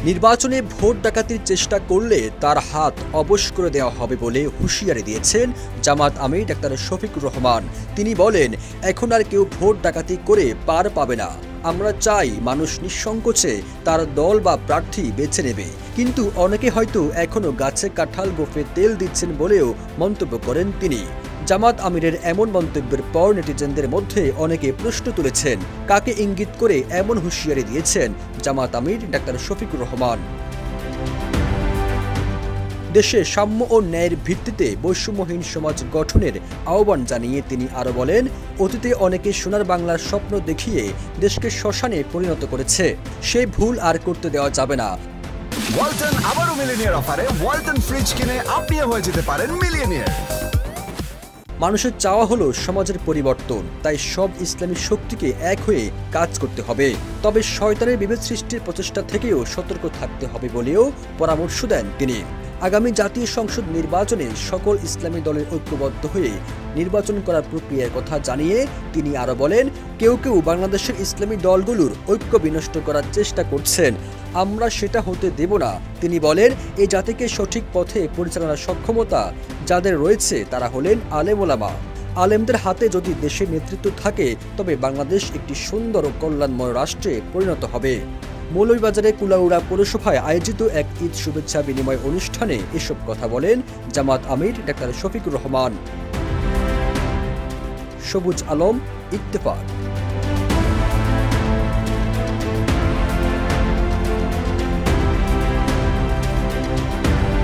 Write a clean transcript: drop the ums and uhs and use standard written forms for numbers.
নির্বাচনে ভোট ডাকাতির চেষ্টা করলে তার হাত অবশ করে দেওয়া হবে বলে হুঁশিয়ারি দিয়েছেন জামাত আমির ডাক্তার শফিকুর রহমান। তিনি বলেন, এখন আর কেউ ভোট ডাকাতি করে পার পাবে না। আমরা চাই মানুষ নিঃসংকোচে তার দল বা প্রার্থী বেছে নেবে, কিন্তু অনেকে হয়তো এখনো গাছে কাঁঠাল গোফে তেল দিচ্ছেন বলেও মন্তব্য করেন তিনি। জামাত আমিরের এমন মন্তব্যের পর নেটিজেনদের মধ্যে অনেকে প্রশ্ন তুলেছেন, কাকে ইঙ্গিত করে এমন হুঁশিয়ারি দিয়েছেন জামাত আমির ডাক্তার শফিকুর রহমান। দেশে সাম্য ও ন্যায়ের ভিত্তিতে বৈষম্যহীন সমাজ গঠনের আহ্বান জানিয়ে তিনি আরও বলেন, অতীতে অনেকে সোনার বাংলার স্বপ্ন দেখিয়ে দেশকে শ্মশানে পরিণত করেছে, সেই ভুল আর করতে দেওয়া যাবে না। ওয়ালটন আবারও মিলিয়নিয়ার অফারে ওয়ালটন ফ্রিজ কিনে আপনিও হয়ে যেতে পারেন মিলিয়নিয়ার। মানুষের চাওয়া হলো সমাজের পরিবর্তন, তাই সব ইসলামী শক্তিকে এক হয়ে কাজ করতে হবে। তবে শয়তানের বিভেদ সৃষ্টির প্রচেষ্টা থেকেও সতর্ক থাকতে হবে বলেও পরামর্শ দেন তিনি। আগামী জাতীয় সংসদ নির্বাচনে সকল ইসলামী দলের ঐক্যবদ্ধ হয়ে নির্বাচন করার প্রক্রিয়ার কথা জানিয়ে তিনি আরও বলেন, কেউ কেউ বাংলাদেশের ইসলামী দলগুলোর ঐক্য বিনষ্ট করার চেষ্টা করছেন, আমরা সেটা হতে দেব না। তিনি বলেন, এই জাতিকে সঠিক পথে পরিচালনার সক্ষমতা যাদের রয়েছে তারা হলেন আলেম ওলামা। আলেমদের হাতে যদি দেশের নেতৃত্ব থাকে তবে বাংলাদেশ একটি সুন্দর ও কল্যাণময় রাষ্ট্রে পরিণত হবে। মৌলভীবাজারে কুলাউড়া পৌরসভায় আয়োজিত এক ঈদ শুভেচ্ছা বিনিময় অনুষ্ঠানে এসব কথা বলেন জামাত আমির ডাক্তার শফিকুর রহমান। সবুজ আলম, ইত্তেফাক।